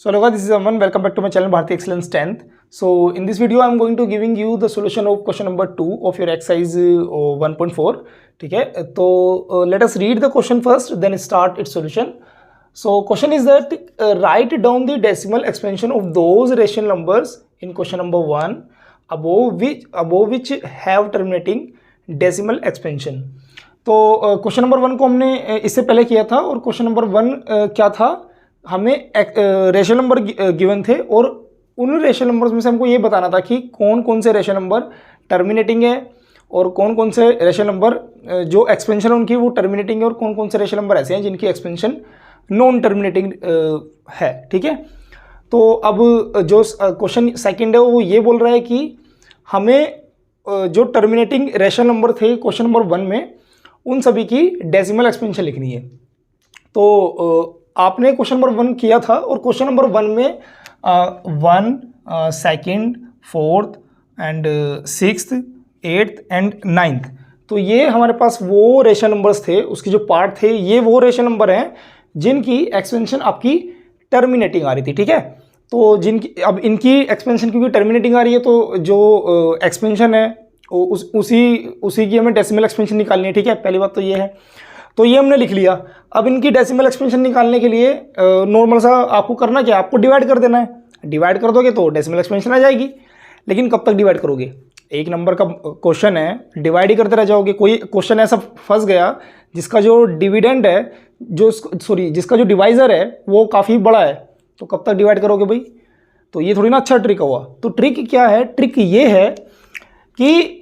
So hello guys, this is Aman. Welcome back to my channel Bharti Excellence 10th. So in this video I am going to giving you the solution of question number 2 of your exercise 1.4. ठीक है, तो let us read the question first, then start its solution. So question is that write down the decimal expansion of those rational numbers in question number 1 above which have terminating decimal expansion. तो question number 1 को हमने इससे पहले किया था और question number 1 क्या था, हमें रेशनल नंबर गिवन थे और उन रेशनल नंबर्स में से हमको ये बताना था कि कौन कौन से रेशनल नंबर टर्मिनेटिंग है और कौन कौन से रेशनल नंबर जो एक्सपेंशन है उनकी वो टर्मिनेटिंग है और कौन कौन से रेशनल नंबर ऐसे हैं जिनकी एक्सपेंशन नॉन टर्मिनेटिंग है. ठीक है, तो अब जो क्वेश्चन सेकंड है वो ये बोल रहा है कि हमें जो टर्मिनेटिंग रेशनल नंबर थे क्वेश्चन नंबर 1 में उन सभी की डेसिमल एक्सपेंशन लिखनी है. तो आपने क्वेश्चन नंबर 1 किया था और क्वेश्चन नंबर 1 में 1, 2, 4th and 6th, 8th and 9th, तो ये हमारे पास वो रेशनल नंबर्स थे, उसके जो पार्ट थे ये वो रेशनल नंबर हैं जिनकी एक्सपेंशन आपकी टर्मिनेटिंग आ रही थी. ठीक है, तो जिनकी अब इनकी एक्सपेंशन क्योंकि टर्मिनेटिंग आ रही है तो जो एक्सपेंशन है उसी की हमें डेसिमल एक्सपेंशन निकालनी है. ठीक है, पहली बात तो ये है, तो ये हमने लिख लिया. अब इनकी डेसिमल एक्सपेंशन निकालने के लिए नॉर्मल सा आपको करना क्या है, आपको डिवाइड कर देना है. डिवाइड कर दोगे तो डेसिमल एक्सपेंशन आ जाएगी, लेकिन कब तक डिवाइड करोगे, एक नंबर का क्वेश्चन है, डिवाइड ही करते रह जाओगे. कोई क्वेश्चन ऐसा फंस गया जिसका जो डिविडेंड है जिसका जो डिवाइज़र है वो काफ़ी बड़ा है, तो कब तक डिवाइड करोगे भाई. तो ये थोड़ी ना अच्छा ट्रिक हुआ. तो ट्रिक क्या है, ट्रिक ये है कि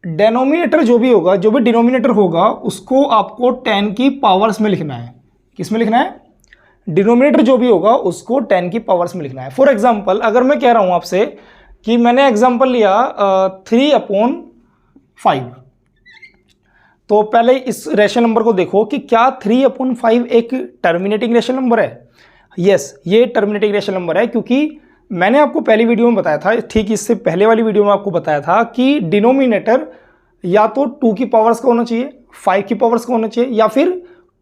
डेनोमिनेटर जो भी डिनोमिनेटर होगा उसको आपको 10 की पावर्स में लिखना है. किस में लिखना है, डिनोमिनेटर जो भी होगा उसको 10 की पावर्स में लिखना है. फॉर एग्जांपल अगर मैं कह रहा हूं आपसे कि मैंने एग्जांपल लिया 3/5, तो पहले इस रेशनल नंबर को देखो कि क्या 3/5 एक टर्मिनेटिंग रेशनल नंबर है. यस, ये टर्मिनेटिंग रेशनल नंबर है, क्योंकि मैंने आपको पहली वीडियो में बताया था, ठीक इससे पहले वाली वीडियो में आपको बताया था कि डिनोमिनेटर या तो 2 की पावर्स का होना चाहिए, 5 की पावर्स का होना चाहिए, या फिर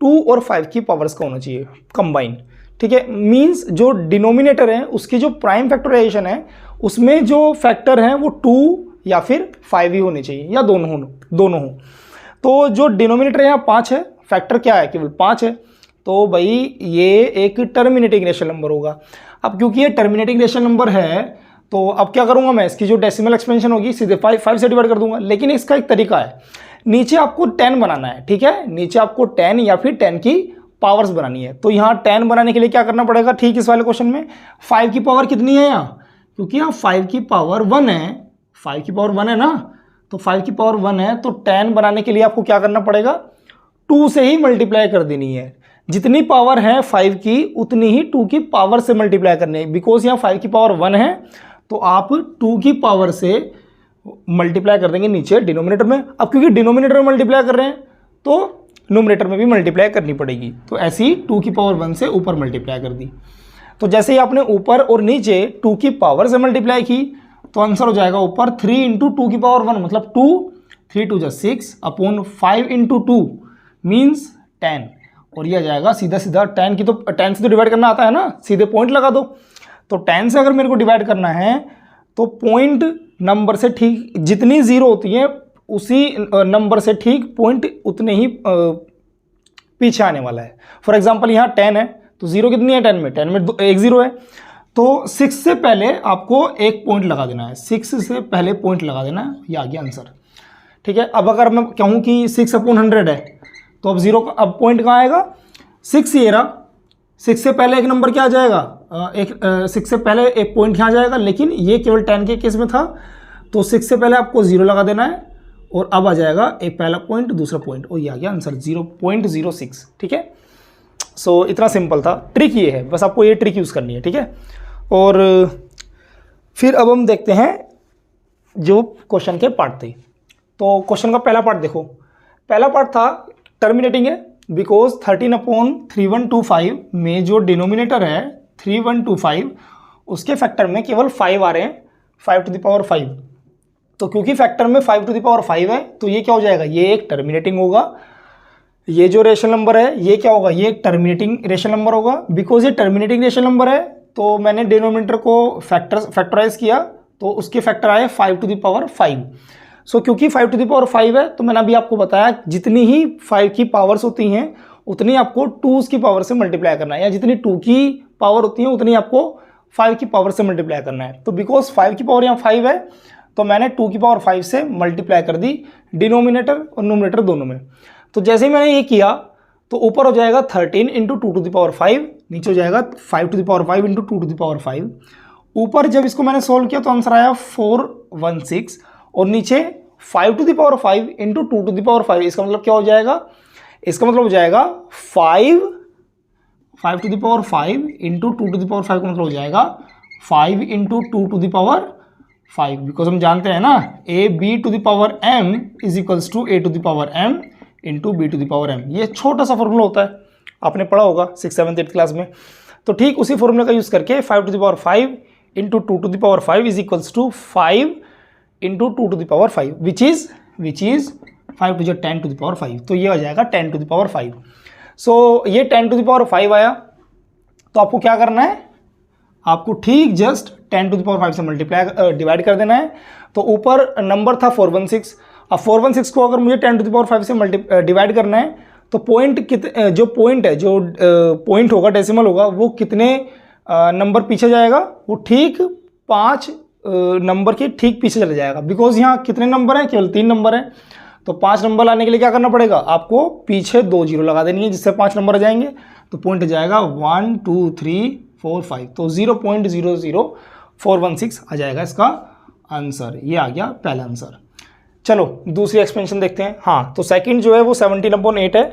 2 और 5 की पावर्स का होना चाहिए कंबाइन. ठीक है, मींस जो डिनोमिनेटर है उसकी जो प्राइम फैक्टराइजेशन है उसमें जो फैक्टर हैं वो 2 या फिर 5 ही होने चाहिए, या दोनों हो. तो जो डिनोमिनेटर है यहाँ 5 है, फैक्टर क्या है, केवल 5 है, तो भाई ये एक टर्मिनेटिंग रेशनल नंबर होगा. अब क्योंकि ये टर्मिनेटिंग रेशनल नंबर है तो अब क्या करूंगा मैं, इसकी जो डेसिमल एक्सपेंशन होगी सीधे 5 से डिवाइड कर दूंगा. लेकिन इसका एक तरीका है, नीचे आपको 10 बनाना है. ठीक है, नीचे आपको 10 या फिर 10 की पावर्स बनानी है. तो यहाँ 10 बनाने के लिए क्या करना पड़ेगा, ठीक इस वाले क्वेश्चन में 5 की पावर कितनी है यहाँ, क्योंकि यहाँ 5 की पावर 1 है, 5 की पावर 1 है ना, तो 5 की पावर 1 है, तो 10 बनाने के लिए आपको क्या करना पड़ेगा, 2 से ही मल्टीप्लाई कर देनी है. जितनी पावर है 5 की उतनी ही 2 की पावर से मल्टीप्लाई करनी है. बिकॉज यहाँ 5 की पावर 1 है तो आप 2 की पावर से मल्टीप्लाई कर देंगे नीचे डिनोमिनेटर में. अब क्योंकि डिनोमिनेटर में मल्टीप्लाई कर रहे हैं तो नोमिनेटर में भी मल्टीप्लाई करनी पड़ेगी. तो ऐसे ही 2 की पावर 1 से ऊपर मल्टीप्लाई कर दी. तो जैसे ही आपने ऊपर और नीचे 2 की पावर से मल्टीप्लाई की तो आंसर हो जाएगा ऊपर 3 × 2 की पावर 1 मतलब 2, 3 2 6 अपॉन 5 × 2 मीन्स 10. और ये आ जाएगा सीधा 10 की, तो 10 से तो डिवाइड करना आता है ना, सीधे पॉइंट लगा दो. तो 10 से अगर मेरे को डिवाइड करना है तो पॉइंट नंबर से ठीक जितनी जीरो होती है उसी नंबर से ठीक पॉइंट उतने ही पीछे आने वाला है. फॉर एग्जांपल यहाँ 10 है तो जीरो कितनी है 10 में एक जीरो है, तो 6 से पहले आपको एक पॉइंट लगा देना है. 6 से पहले पॉइंट लगा देना है, ये आ गया आंसर. ठीक है, अब अगर मैं कहूँ कि 6/100 है तो अब जीरो अब पॉइंट कहाँ आएगा, 6 ये रहा. 6 से पहले एक नंबर क्या आ जाएगा, 6 से पहले एक पॉइंट यहाँ जाएगा, लेकिन ये केवल 10 के केस में था तो 6 से पहले आपको 0 लगा देना है और अब आ जाएगा एक पहला पॉइंट दूसरा पॉइंट, और ये आ गया आंसर 0.06. ठीक है, सो इतना सिंपल था. ट्रिक ये है, बस आपको ये ट्रिक यूज़ करनी है. ठीक है, और फिर अब हम देखते हैं जो क्वेश्चन के पार्ट थे. तो क्वेश्चन का पहला पार्ट देखो, पहला पार्ट था टर्मिनेटिंग है, बिकॉज 13/3125 में जो डिनोमिनेटर है 3125 उसके फैक्टर में केवल 5 आ रहे हैं, 5⁵. तो क्योंकि फैक्टर में 5⁵ है तो ये क्या हो जाएगा, ये एक टर्मिनेटिंग होगा. ये जो रेशनल नंबर है ये क्या होगा, ये एक टर्मिनेटिंग रेशनल नंबर होगा. बिकॉज ये टर्मिनेटिंग रेशनल नंबर है तो मैंने डिनोमिनेटर को फैक्टराइज किया तो उसके फैक्टर आए 5 टू द पावर 5। सो क्योंकि 5 टू द पावर 5 है तो मैंने अभी आपको बताया जितनी ही 5 की पावर्स होती हैं उतनी आपको 2 की पावर से मल्टीप्लाई करना है, या जितनी 2 की पावर होती है उतनी आपको 5 की पावर से मल्टीप्लाई करना है। तो बिकॉज 5 की पावर यहाँ 5 है तो मैंने 2 की पावर 5 से मल्टीप्लाई कर दी डिनोमिनेटर और नोमिनेटर दोनों में। तो जैसे ही मैंने ये किया तो ऊपर हो जाएगा 13 इंटू 2 टू द पावर 5, नीचे हो जाएगा 5 to the power 5 into 2 to the power 5। ऊपर जब इसको मैंने सोल्व किया तो आंसर आया 416 और नीचे 5 to the power 5 into 2 to the power 5। इसका मतलब क्या हो जाएगा, इसका मतलब हो जाएगा 5 to the power 5 into 2 to the power 5 का मतलब हो जाएगा 5 into 2 to the power 5, because हम जानते हैं ना A B to the power m is equals to A to the power m into B to the power m। ये छोटा सा फॉर्मूला होता है, आपने पढ़ा होगा 6th 7th 8th क्लास में। तो ठीक उसी फॉर्मूला का यूज़ करके 5 to the power 5 into 2 to the power 5 is equals to 5 into 2 to the power 5 which is 5 to 10 to the power 5। तो ये हो जाएगा 10 टू द पावर 5। सो ये 10 टू द पावर 5 आया तो आपको क्या करना है, आपको ठीक जस्ट 10 टू द पावर 5 से मल्टीप्लाई डिवाइड कर देना है। तो ऊपर नंबर था 416, अब 416 को अगर मुझे 10 टू द पावर 5 से डिवाइड करना है तो जो पॉइंट होगा डेसिमल होगा वो कितने नंबर पीछे जाएगा, वो ठीक 5 नंबर के ठीक पीछे चला जाएगा। बिकॉज यहाँ कितने नंबर हैं, केवल 3 नंबर हैं। तो 5 नंबर लाने के लिए क्या करना पड़ेगा, आपको पीछे 2 जीरो लगा देनी है जिससे 5 नंबर आ जाएंगे। तो पॉइंट जाएगा 1 2 3 4 5, तो 0.00416 आ जाएगा इसका आंसर। ये आ गया पहला आंसर। चलो दूसरी एक्सपेंशन देखते हैं। हाँ, तो सेकंड जो है वो 17/8 है,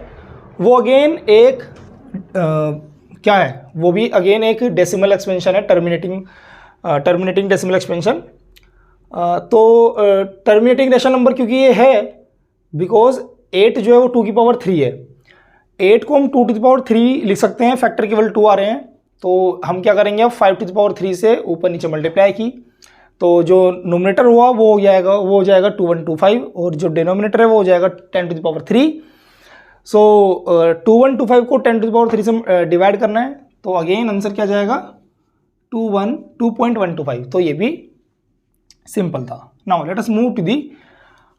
वो अगेन एक क्या है, वो भी अगेन एक डेसिमल एक्सपेंशन है, टर्मिनेटिंग डेसिमल एक्सपेंशन। तो टर्मिनेटिंग रेशनल नंबर क्योंकि ये है बिकॉज 8 जो है वो 2 की पावर 3 है। 8 को हम 2 टू द पावर 3 लिख सकते हैं, फैक्टर केवल 2 आ रहे हैं। तो हम क्या करेंगे, अब 5 टू द पावर 3 से ऊपर नीचे मल्टीप्लाई की तो जो नोमिनेटर हुआ वो हो जाएगा 2125 और जो डिनोमिनेटर है वो हो जाएगा 10 टू द पावर 3। सो 2125 को 10 टू द पावर 3 से डिवाइड करना है तो अगेन आंसर क्या जाएगा 2.125। तो ये भी सिंपल था। Now let us move to the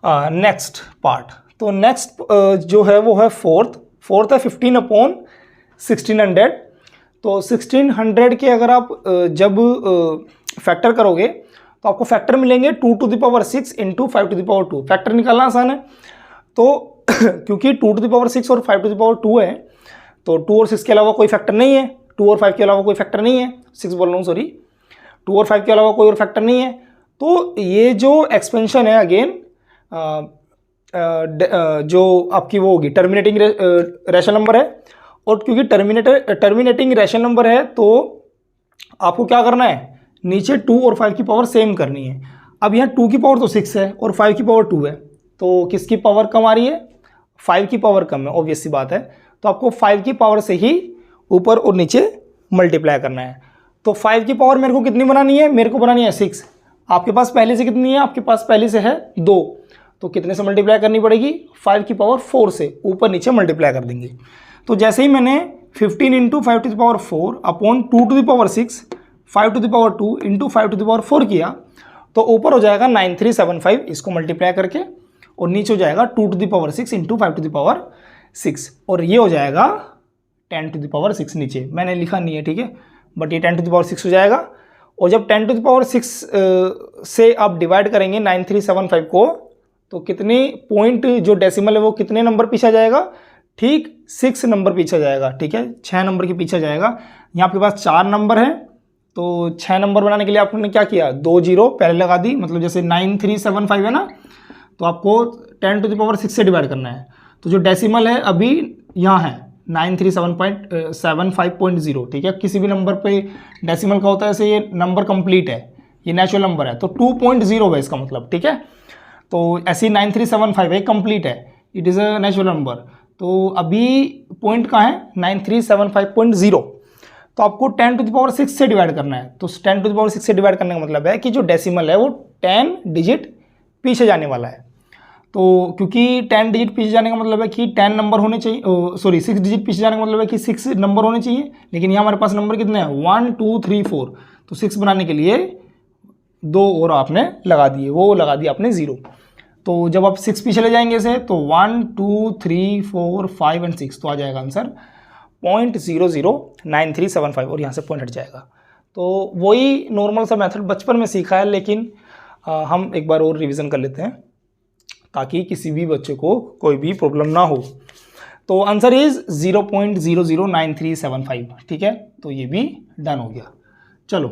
next part. तो नेक्स्ट जो है वो है फोर्थ है 15/1600। तो 1600 के अगर आप जब फैक्टर करोगे तो आपको फैक्टर मिलेंगे 2 to the power 6 into 5 to the power 2। Factor निकालना आसान है। तो क्योंकि 2 टू द पावर 6 और 5 टू द पावर 2 है तो 2 और 6 के अलावा कोई फैक्टर नहीं है, 2 और 5 के अलावा कोई फैक्टर नहीं है, 6 बोल रहा हूँ सॉरी, 2 और 5 के अलावा कोई और फैक्टर नहीं है। तो ये जो एक्सपेंशन है अगेन जो आपकी वो होगी टर्मिनेटिंग रेशनल नंबर है। और क्योंकि टर्मिनेटिंग रेशनल नंबर है तो आपको क्या करना है, नीचे 2 और 5 की पावर सेम करनी है। अब यहाँ 2 की पावर तो 6 है और 5 की पावर 2 है, तो किसकी पावर कम आ रही है, 5 की पावर कम है, ऑब्वियस सी बात है। तो आपको 5 की पावर से ही ऊपर और नीचे मल्टीप्लाई करना है। तो 5 की पावर मेरे को कितनी बनानी है, मेरे को बनानी है 6। आपके पास पहले से कितनी है, आपके पास पहले से है 2, तो कितने से मल्टीप्लाई करनी पड़ेगी, 5 की पावर 4 से ऊपर नीचे मल्टीप्लाई कर देंगे। तो जैसे ही मैंने 15 into 5 to the power 4 upon 2 to the power 6 5 to the power 2 into 5 to the power 4 किया तो ऊपर हो जाएगा 9375 इसको मल्टीप्लाई करके, और नीचे हो जाएगा 2 to the power 6 into 5 to the power 6, और ये हो जाएगा 10 टू द पावर 6। नीचे मैंने लिखा नहीं है, ठीक है, बट ये 10 टू द पावर 6 हो जाएगा। और जब 10 टू द पावर 6 से आप डिवाइड करेंगे 9375 को तो कितने पॉइंट जो डेसिमल है वो कितने नंबर पीछे आ जाएगा, ठीक 6 नंबर पीछे जाएगा, ठीक है, 6 नंबर के पीछे जाएगा। यहाँ आपके पास 4 नंबर है तो 6 नंबर बनाने के लिए आपने क्या किया, 2 जीरो पहले लगा दी, मतलब जैसे 9375 है ना, तो आपको 10 टू द पावर 6 से डिवाइड करना है। तो जो डेसिमल है अभी यहाँ है 937.75.0, ठीक है। किसी भी नंबर पे डेसिमल का होता है ऐसे, ये नंबर कंप्लीट है, ये नेचुरल नंबर है तो 2.0 है इसका मतलब, ठीक है। तो ऐसी 9375 है, कंप्लीट है, it is a natural number. तो अभी पॉइंट कहाँ है, 9375.0। तो आपको 10 टू द पावर 6 से डिवाइड करना है। तो 10 टू द पावर 6 से डिवाइड करने का मतलब है कि जो डेसिमल है वो 10 डिजिट पीछे जाने वाला है। तो क्योंकि 10 डिजिट पीछे जाने का मतलब है कि 10 नंबर होने चाहिए, सॉरी 6 डिजिट पीछे जाने का मतलब है कि 6 नंबर होने चाहिए, लेकिन यहाँ हमारे पास नंबर कितने हैं 1 2 3 4, तो 6 बनाने के लिए 2 और आपने लगा दिए, वो लगा दिया आपने 0। तो जब आप 6 पीछे चले जाएंगे से तो 1 2 3 4 5 एंड 6, तो आ जाएगा आंसर 0.009375 और यहाँ से पॉइंट हट जाएगा। तो वही नॉर्मल सा मेथड बचपन में सीखा है, लेकिन हम एक बार और रिवीजन कर लेते हैं ताकि किसी भी बच्चे को कोई भी प्रॉब्लम ना हो। तो आंसर इज 0.009375, ठीक है, तो ये भी डन हो गया। चलो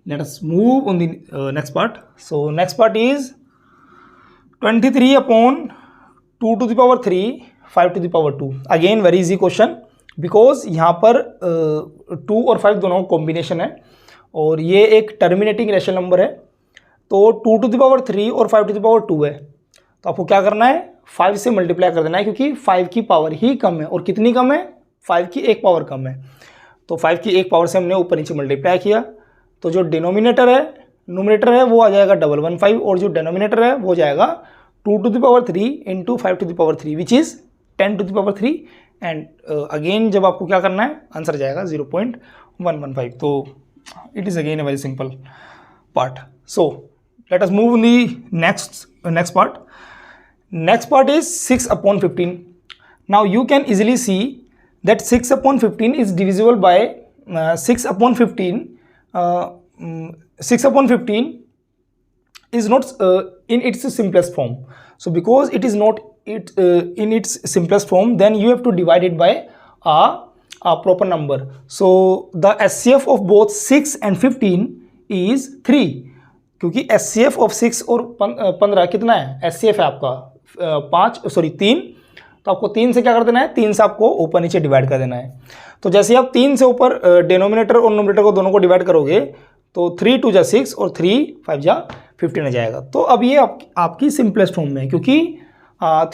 late us move on the next part. So next part is 23/2 to the power 3 5 to the power 2। Again very easy question, because यहाँ पर 2 और 5 दोनों कॉम्बिनेशन है और ये एक टर्मिनेटिंग रेशनल नंबर है। तो 2 to the power 3 और 5 to the power 2 है, तो आपको क्या करना है 5 से मल्टीप्लाई कर देना है, क्योंकि 5 की पावर ही कम है। और कितनी कम है 5 की 1 पावर कम है, तो 5 की 1 पावर से हमने ऊपर नीचे मल्टीप्लाई किया। तो जो डिनोमिनेटर है नोमिनेटर है वो आ जाएगा 115 और जो डिनोमिनेटर है वो हो जाएगा 2 to the power 3 into 5 to the power 3 which is 10 to the power 3। And again जब आपको क्या करना है आंसर जाएगा 0.115। तो it is again a very simple part. So let us move in the next part. Next part is 6/15. Now you can easily see that 6/15 is divisible by 6/15. 6/15 is not in its simplest form. So because it is not in its simplest form, then you have to divide it by a proper number. So the SCF of both 6 and 15 is 3, क्योंकि SCF of 6 और 15 कितना है, SCF है आपका 3, तो आपको 3 से क्या कर देना है, 3 से आपको ऊपर नीचे डिवाइड कर देना है। तो जैसे आप 3 से ऊपर डिनोमिनेटर और नोमिनेटर को दोनों को डिवाइड करोगे तो 3 2 जा 6 और 3 5 जा 15 आ जाएगा। तो अब ये आपकी सिंपलेस्ट फॉर्म में है, क्योंकि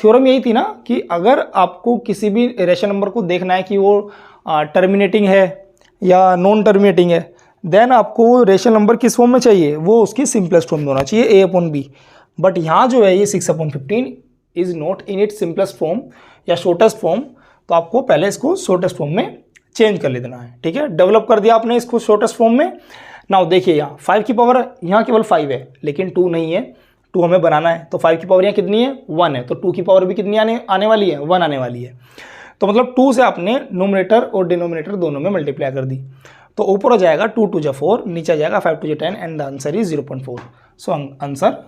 थ्योरम यही थी ना कि अगर आपको किसी भी रेशनल नंबर को देखना है कि वो टर्मिनेटिंग है या नॉन टर्मिनेटिंग है, देन आपको रेशनल नंबर किस फॉर्म में चाहिए, वो उसकी सिंपलेस्ट फॉर्म में होना चाहिए A/B। बट यहाँ जो है ये 6/15 is not in it simplest form या शॉर्टेस्ट फॉर्म, तो आपको पहले इसको शॉर्टेस्ट फॉर्म में चेंज कर लेना है, ठीक है। डेवलप कर दिया आपने इसको शॉर्टेस्ट फॉर्म में। नाउ देखिए यहाँ 5 की पावर यहाँ केवल 5 है, लेकिन 2 नहीं है, 2 हमें बनाना है। तो 5 की पावर यहाँ कितनी है 1 है, तो 2 की पावर भी कितनी आने वाली है 1 आने वाली है। तो मतलब 2 से आपने नोमिनेटर और डिनोमिनेटर दोनों में मल्टीप्लाई कर दी, तो ऊपर हो जाएगा 2 2 जा 4, नीचे आ जाएगा 5 2 जा 10 and the answer is 0.4। So answer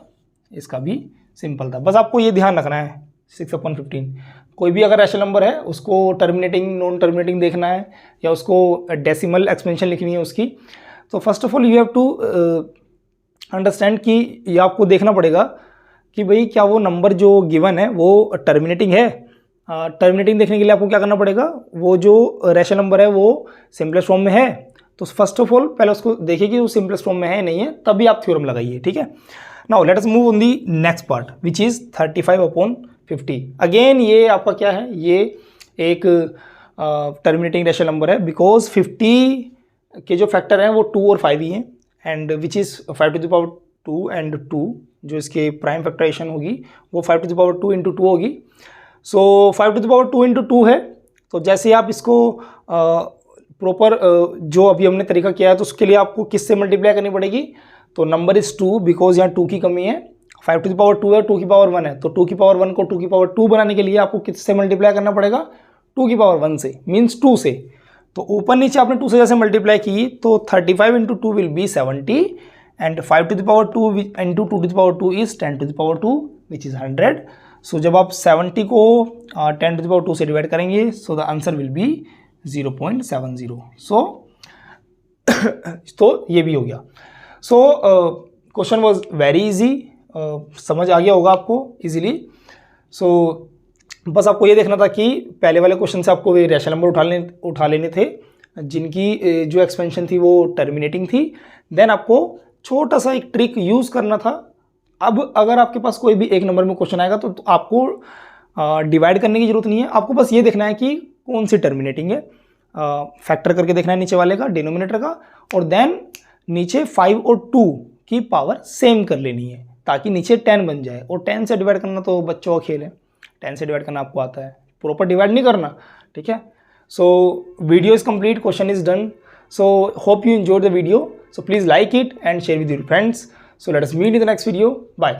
इसका भी सिंपल था। बस आपको ये ध्यान रखना है 6/15 कोई भी अगर रेशनल नंबर है उसको टर्मिनेटिंग नॉन टर्मिनेटिंग देखना है या उसको डेसिमल एक्सपेंशन लिखनी है उसकी, तो first of all you have to understand कि ये आपको देखना पड़ेगा कि भाई क्या वो नंबर जो गिवन है वो टर्मिनेटिंग है। टर्मिनेटिंग देखने के लिए आपको क्या करना पड़ेगा, वो जो रेशनल नंबर है वो सिंपलेस्ट फॉर्म में है, तो फर्स्ट ऑफ ऑल पहले उसको देखिए कि वो सिंपलेस्ट फॉर्म में है नहीं है, तभी आप थ्योरम लगाइए, ठीक है। Now let us move on the next part which is 35/50। Again ये आपका क्या है, ये एक टर्मिनेटिंग रेशनल नंबर है, बिकॉज 50 के जो फैक्टर हैं वो 2 और 5 ही हैं, and which is 5 to the power 2 and 2, जो इसके प्राइम फैक्टराइजेशन होगी वो 5 to the power 2 into 2 होगी। सो 5 to the power 2 into 2 है, तो जैसे आप इसको प्रॉपर जो अभी हमने तरीका किया है तो उसके लिए आपको किससे मल्टीप्लाई करनी पड़ेगी, तो नंबर इज़ 2, बिकॉज यहाँ 2 की कमी है। 5 to the power 2 है, 2 की पावर 1 है, तो 2 की पावर 1 को 2 की पावर 2 बनाने के लिए आपको किससे मल्टीप्लाई करना पड़ेगा, 2 की पावर 1 से, मीन्स 2 से। तो ऊपर नीचे आपने 2 से जैसे मल्टीप्लाई की तो 35 into 2 will be 70 and 5 to the power 2 into 2 to the power 2 is 10 to the power 2 which is 100। सो जब आप 70 को 10 to the power 2 से डिवाइड करेंगे so the answer will be 0.70। सो तो ये भी हो गया। So question was very easy, समझ आ गया होगा आपको इजीली। सो बस आपको ये देखना था कि पहले वाले क्वेश्चन से आपको वे रेशनल नंबर उठा लेने थे जिनकी जो एक्सपेंशन थी वो टर्मिनेटिंग थी। देन आपको छोटा सा एक ट्रिक यूज़ करना था। अब अगर आपके पास कोई भी एक नंबर में क्वेश्चन आएगा तो आपको डिवाइड करने की जरूरत नहीं है, आपको बस ये देखना है कि कौन सी टर्मिनेटिंग है, फैक्टर करके देखना है नीचे वाले का, डिनोमिनेटर का, और देन नीचे 5 और 2 की पावर सेम कर लेनी है ताकि नीचे 10 बन जाए। और 10 से डिवाइड करना तो बच्चों का खेल है, 10 से डिवाइड करना आपको आता है, प्रॉपर डिवाइड नहीं करना, ठीक है। So video is complete, question is done. So hope you enjoyed the video, so please like it and share with your friends. So let us meet in the next video. Bye.